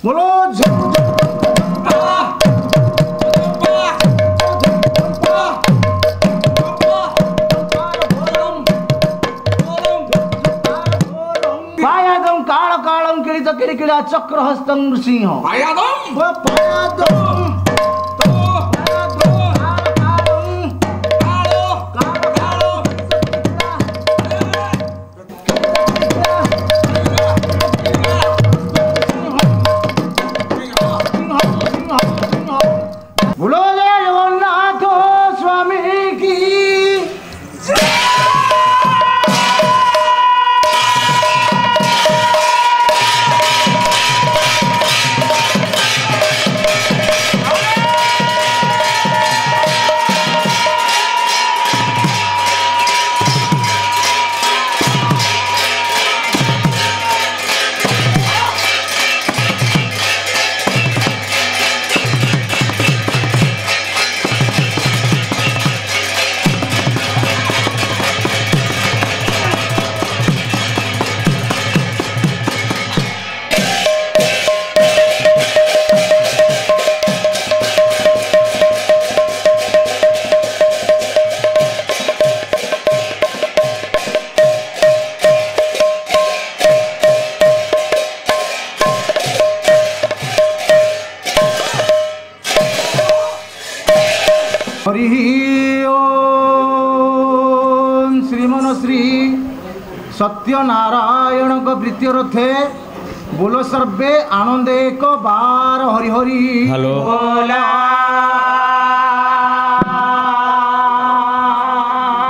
बोलो पायादम काल कालम किलित किलिकिला चक्रहस्तं नृसिंह पायादम सत्यनारायण को प्रीतिर थे बोलो सर्वे आनंद एक बार हरि हरि हेलो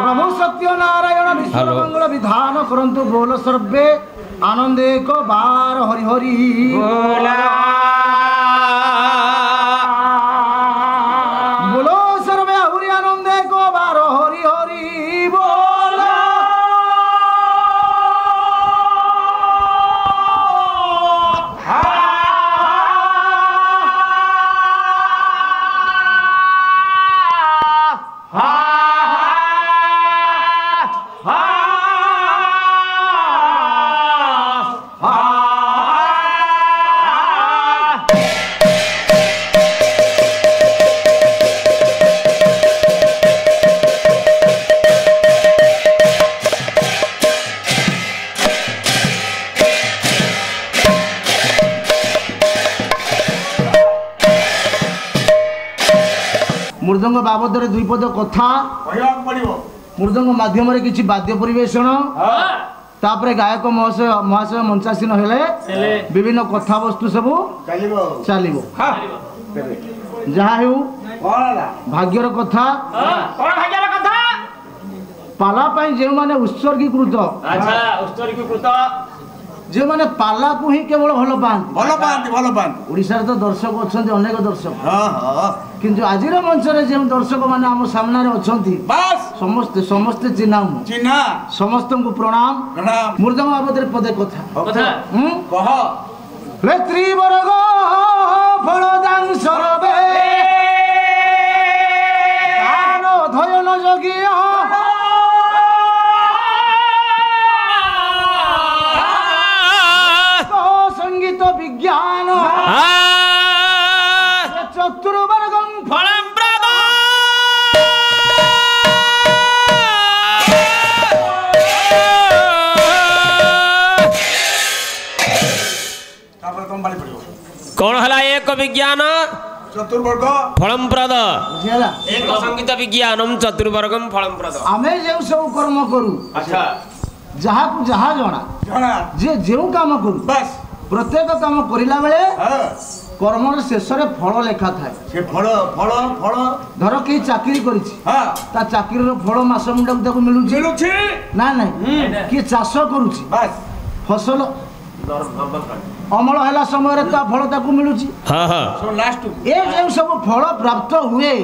प्रभु सत्यनारायण विष्णु मंगल विधान करंतु बोलो सर्वे आनंद एक बार हरि हरि बोलो सर्वे हरि आनंद एक बार हरि हरि मृदंग बाबद दुई पद कथा मृदंग माध्यम किसी वाद्य परिवेषण तापर गायक महाशय मंचासीन हेले विभिन्न कथा वस्तु सब चलो जहाँ भाग्यर कथा पाला जो मैंने उत्सर्गीकृत जो मैंने पाला को ही केवल भल पाती ओडिशा तो दर्शक अच्छा अनेक दर्शक किंतु आज मंच जो दर्शक मैंने आम सामने अच्छा समस्ते समस्ते चिन्हा समस्त को प्रणाम मृदंग बाबद पदे कथा त्रिवर्ग फलदांश धयन जोगी संगीत विज्ञान चतुर्वर्गं फलम प्रद कौन हला एक विज्ञान चतुर्वर्ग फलम प्रद एक संगीत विज्ञानम चतुर्वर्गम फलम प्रद आमे जे सब कर्म करू अच्छा जहाँ को जहाँ जना जे जो काम करू बस प्रत्येक काम करिला बेले कर्मर शेष फल लेखा थाए से फल फल फल धर कि चाकरी करिछि ता चाकरी रो फल मास मुंडा को मिलुछि ना ना कि चाष करूछि बस फसल अमल हैला समय रे ता फल ताकू मिलुछि हां हां सो लास्ट ए जे सब फल प्राप्त हुए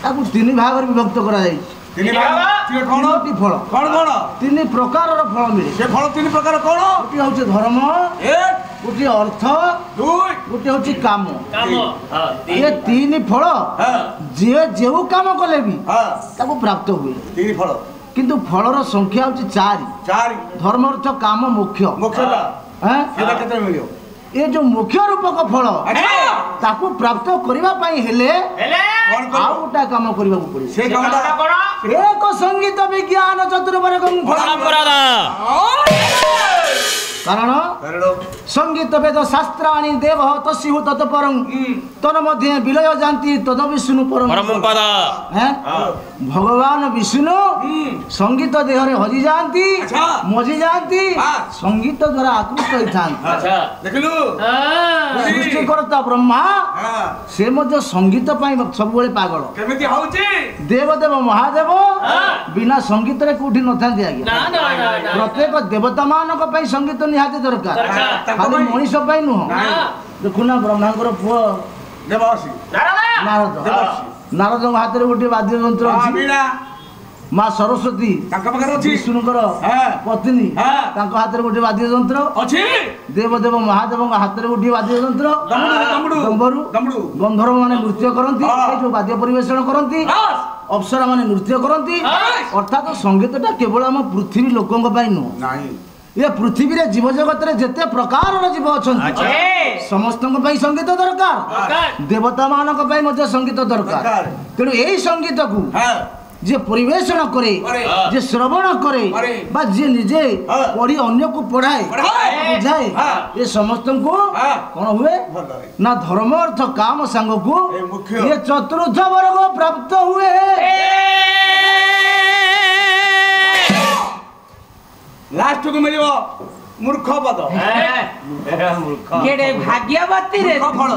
ताकू तीन भाग रे विभक्त करा जाई तीन भाग कौन फल कौन कौन तीन प्रकार फल मिले से फल तीन प्रकार कौन गोटे हूँ धर्म एक गोटे अर्थ दुई गोटे हूँ काम ये तीन फल जे जो काम कले भी प्राप्त हुए तीन फल किंतु फलर संख्या हूँ चारि धर्म अर्थ काम मुख्य मुख्य ये जो मुख्य रूपक फल ताकू प्राप्त करबा पई हेले आ गोटा काम करबा को पड़ी से कामटा एक संगीत विज्ञान चतुर्वर्गं कारण संगीत वेद शास्त्राणि देव तस्यु तत्परं तन मध्ये विलय जानती तद विष्णु परम पद भगवान विष्णु संगीत देह रे हजि जानती मजि जानती संगीत द्वारा आकृष्ट होइथान देखलु सृष्टि करता ब्रह्मा से मध्ये संगीत पई सब बेले पागल केमिति होउची देवदेव महादेव बिना संगीत रे कोठी नथांती आगे प्रत्येक देवता मानक पई संगीत निहाती दरकार खाली मनीष पई नुह देखुना ब्रह्मांकर पुओ देवसी नारद नारद हाथ रे गोटे वाद्य यंत्र अछि माँ सरस्वती विष्णुकर पत्नी हाथ रे गोटे वाद्य यंत्र अछि देवदेव महादेव हाथ रे गोटे वाद्य यंत्र गंधर्व माने नृत्य करती जो वाद्य परिवेषण करती अप्सरा माने नृत्य करती अर्थात संगीतटा केवल आम पृथ्वी लोकों पई नुह ये पृथ्वी रे जीव जगत रे जेते प्रकार जीव अछंती समस्तन पई संगीत दरकार देवता मानक पई मध्ये संगीत दरकार तेणु एही संगीत को जे परिवेषण करे जे श्रवण करे बा जे निजे पढ़ी अन्य को पढ़ाए बुझाए ये समस्त को कौन हुए ना धर्म अर्थ काम संग को ये चतुर्थ वर्ग प्राप्त हुए लास्ट को मिलिबो मूर्ख पद केडे भाग्यवती रे फल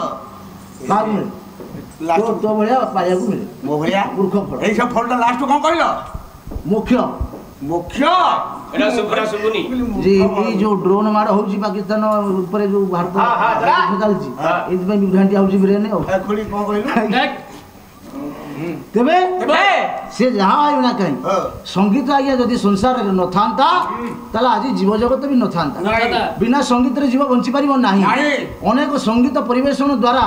लास्ट तो भलिया पाया को मिले मो भलिया मूर्ख फल एई सब फलटा लास्ट कोन कहलो मुख्य मुख्य एटा सुपुरा सुपुनी जी ये जो ड्रोन मार होची पाकिस्तान ऊपर जो भारत चलची एज में विभ्रांति आउची ब्रेन खुली कोन कहलो तेबे से जहाँ आयु ना कहीं संगीत आज्ञा जदि संसार न था आज जीव जगत भी न था बिना संगीत जीव बंची पार नहीं अनेक संगीत परिवेषण द्वारा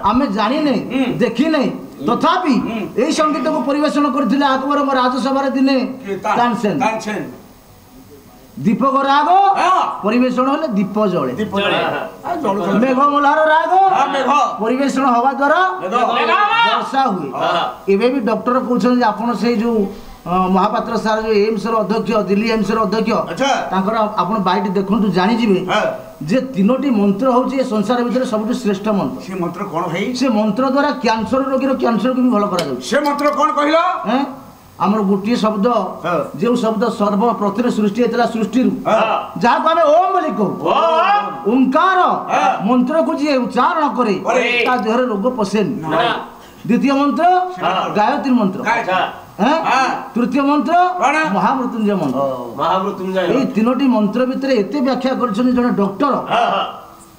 आमे जानी नहीं देखी नहीं तथापि यही संगीत को परिवेषण करथिले अकबर राजसभा दिने तानसेन दीपक राग परिवेषण होले दीप जले मेघ मल्हार राग परिवेषण हवा द्वारा वर्षा हुए एबे भी डॉक्टर कहउछन जे आपण से जो महापात्र सार जो एम्स रो अध्यक्ष दिल्ली एम्स रो अध्यक्ष तांकर आपण बाइट देखंतु जानि जिवे जे तीनोटी मंत्र होची संसार भीतर सबटु श्रेष्ठ मंत्र से मंत्र कोन है से मंत्र द्वारा कैंसर रोगी रो कैंसर को भी भलो करा जाउ से मंत्र कोन कहिलो हैं आमर गोटे शब्द जो शब्द सर्वप्रथम सृष्टि होता सृष्टि जहाँ को आम ओम बोली कहू ओंकार मंत्र को जी उच्चारण करे देह रोग पशेन द्वितीय मंत्र गायत्री मंत्र तृतीय मंत्र महामृत्युंजय मंत्र ये तीनोटी मंत्र भितर एते व्याख्या कर डॉक्टर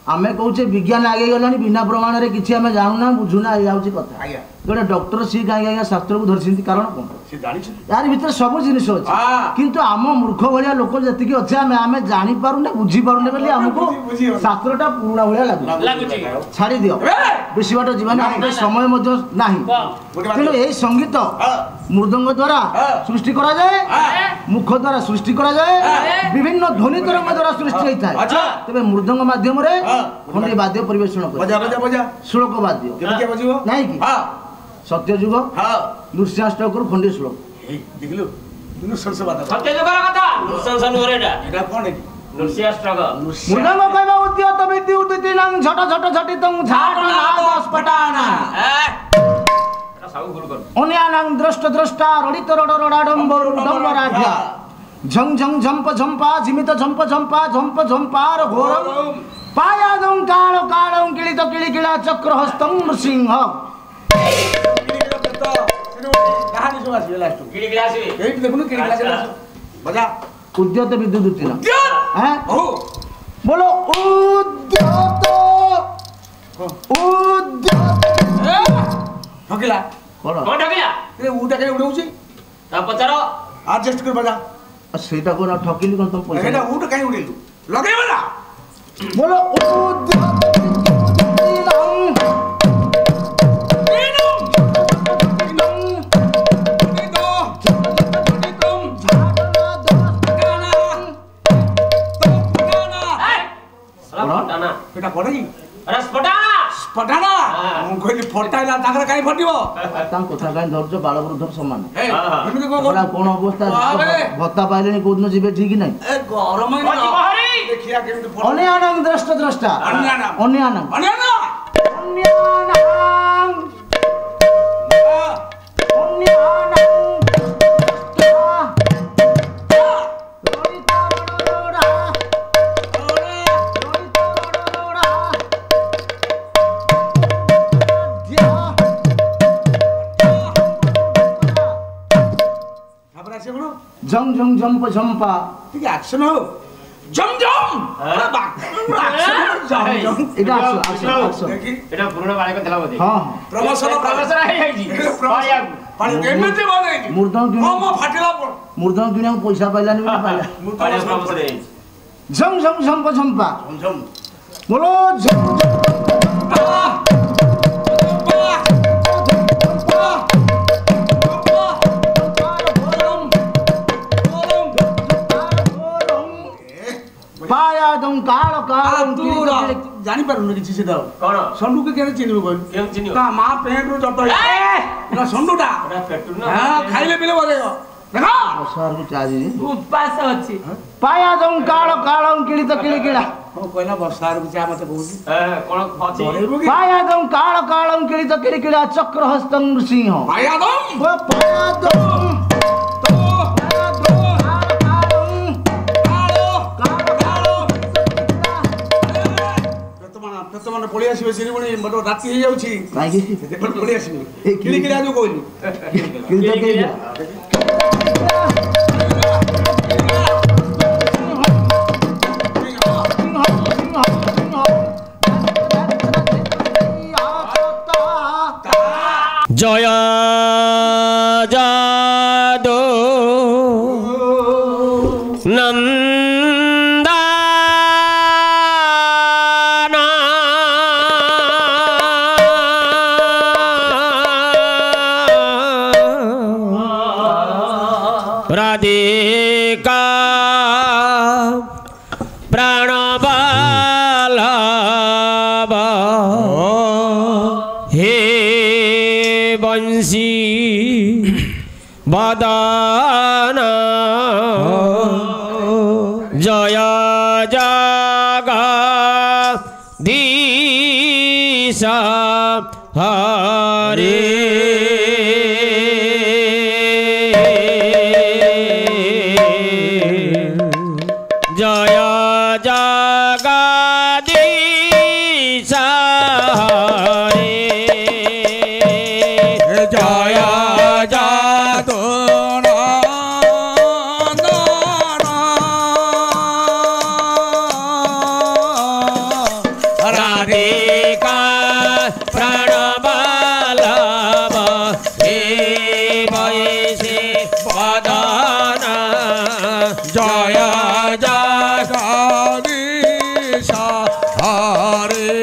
आमे कहूचे विज्ञान आगे गलानी बिना प्रमाण रे किछि आमे जानूना बुझुना याउची कथा जोडे डॉक्टर सी गाय शास्त्र को धरसिंती कारण कोन से जानि छ यार भीतर सब जिनिस अछि किंतु आम मूर्ख भलिया लोक जति अछि आमे जानि पारुने बुझी पारुने बोली हमको शास्त्रटा पूर्ण भलिया लागुची छाड़ी दियो बेसी बाट जीवन हमके समय मध्ये नाही तेनो एई संगीत मृदंग द्वारा सृष्टि करा जाए मुख द्वारा सृष्टि करा जाए विभिन्न ध्वनि तरंग द्वारा सृष्टि होता है तबे मृदंग माध्यम रे खंडी वाद्य परिवेषण कर बजा बजा बजा श्लोक वाद्य केमके बजिवो नाही कि सत्ययुग नृसिंहाष्टक खंडी श्लोक देखलु दुनु सरस बात सत्ययुग कथा नृसिंहासन गोरेटा एटा कोन है नृसिंहाष्टक मृदंग कहबा उद्यत विद्युत तिलंग झट झट झटितं झाट नाद स्फटाना अन्यानां द्रष्ट द्रष्टा रडित रडरडाडंबर डंबराढ्या झंग झंग झंप झंपा झिमित झंप झंपा झंप झंपार घोरम पायादं काळ काळं किळित किळिकिळा चक्रहस्तं नृसिंह कहानी सुना सी लास्ट किड़ी गिलासी एट देखुनु किड़ी गिलासी बजा उद्यत विद्युत तिलंग हैं ओ बोलो उद्यत ठकिला कोन कोन ठकिला ए उटा के उडौची ता पचारो एडजस्ट कर बजा सेटा को ना ठकिली कोन तुम पैसा एटा उट काई उडेलु लगे बजा बोलो उद्यत तिलंग एटा कोन है ପଠାଣ ମୁଁ କହିଲି ଫଟାଇଲା ତାଙ୍କର କାଇଁ ଫଟିବ ତାଙ୍କ କଥା କାଇଁ ଧରୁଛ ବାଳବୃଦ୍ଧ ସମାନ ଏମିତି କଣ କଣ ଅବସ୍ଥା ଭତ୍ତା ପାଇଲେଣି କୋଉଦିନ ଯିବେ ଠିକ ନାହିଁ ଏ ଗରମ ଦେଖିଆ କେମିତି ଅନ୍ୟାନଂ ଦ୍ରଷ୍ଟ ଦ୍ରଷ୍ଟା ଅନ୍ୟାନଂ ଅନ୍ୟାନ झम झम झम्प झम्पा ଟିକେ ଆକ୍ସନ ହଉ ଜମ୍ ଜମ୍ এটা আক্সন আক্সন এটা পুরনো বাড়িকে দেলা বদে হ্যাঁ ପ୍ରମୋସନ ହେଇଯାଇଛି କେମିତି ବନେଇଛି ମୁର୍ଦଙ୍ଗ ହଁ ମୋ ଫାଟିଲା ପଡ ମୁର୍ଦଙ୍ଗ କିଣିବାକୁ ପଇସା ପାଇଲାନି ବୋଲି ପାଇଲା ଝମ ଝମ ଝମ୍ପ ଝମ୍ପା ବୋଲୋ ଝମ पाया दम काल काल तू जानी पारुन किछि से दाও कोन संडू के केने चिनिबो कोन केम चिनियो का मां पेंट रो जट ना संडूटा ओरा पेट्रोल ना हां खाइले पिले बदेगो देखो सर को चाजी उपास अछि पाया दम काल काल किली तो किली किला को कहला बसार को चा मते कहूची कोन अछि पाया दम काल काल किली तो किली किला चक्र हस्तं सिंह पाया दम पाया दम तो मन पळी आसीबे सिरिबणी बडो राती हे जाउची काई से पण पळी आसीबे किली किली आजो कोइली किली तो किली जय जादो नंदा राधिका प्राणबालवा हे बंशी बदना जय जगा दीशा हरे जय जगदीश हरे जय जादो राधिका प्रणबलव हे वैसे वदना जय जगदीश हरे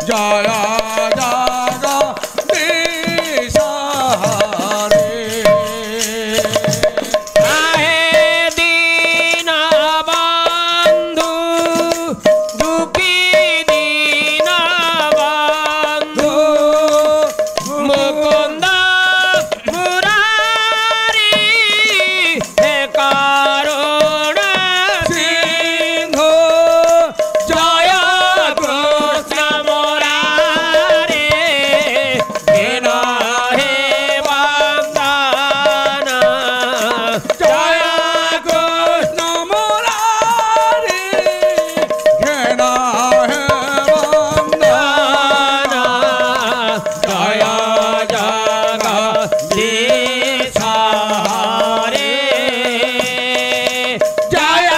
जय जगदीश हरे आहे दीन बंधु दुखी दीन बंधु मुकुंद मुरारी हे करुण सिंह जय कृष्ण मुरारी दीन हे वंदना जय कृष्ण मुरारी घेना है वंदना जय जगदीश हरे जय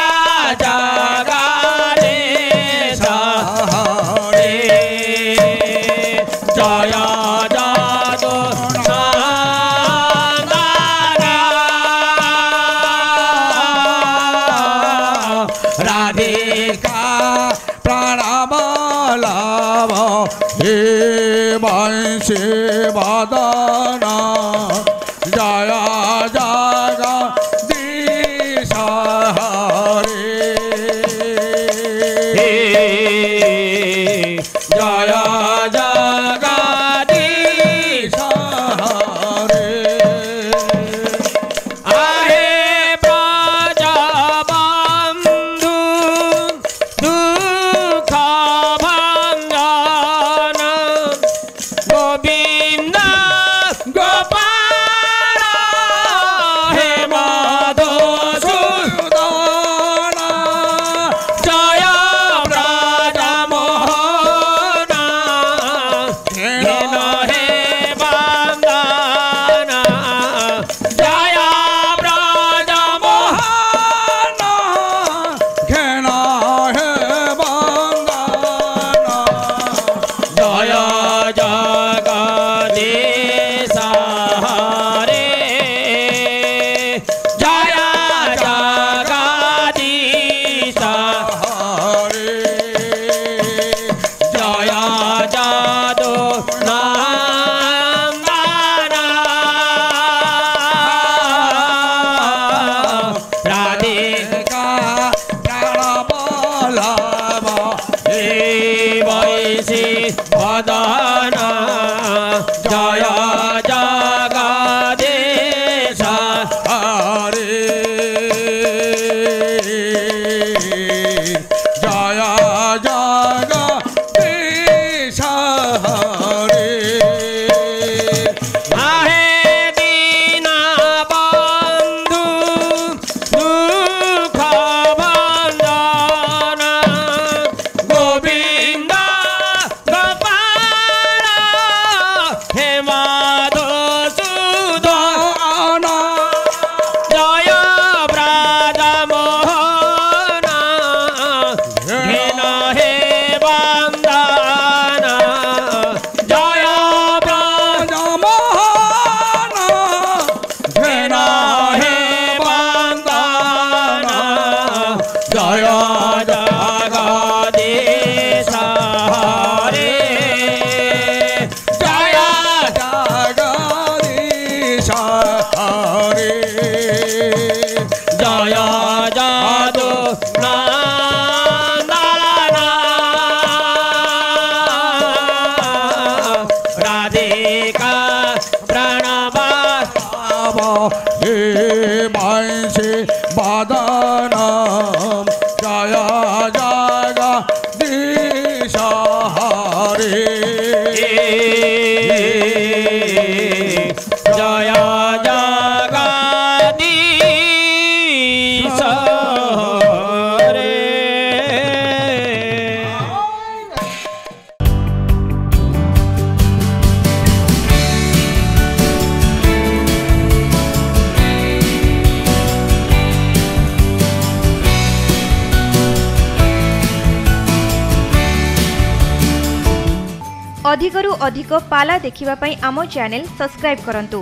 जगदीश हरे जय जादू राधिका प्राणबलव हे वंशी वदना जय जगदीश हरे जगदीश हरे जय जगदीश हरे जय जादू राधिका प्रणव हे मांसे बादानाम जय जगदीश हरे जय जगदीश हरे अधिकरु अधिक पाला देखिबा पई आमो चैनल सब्सक्राइब करंतु।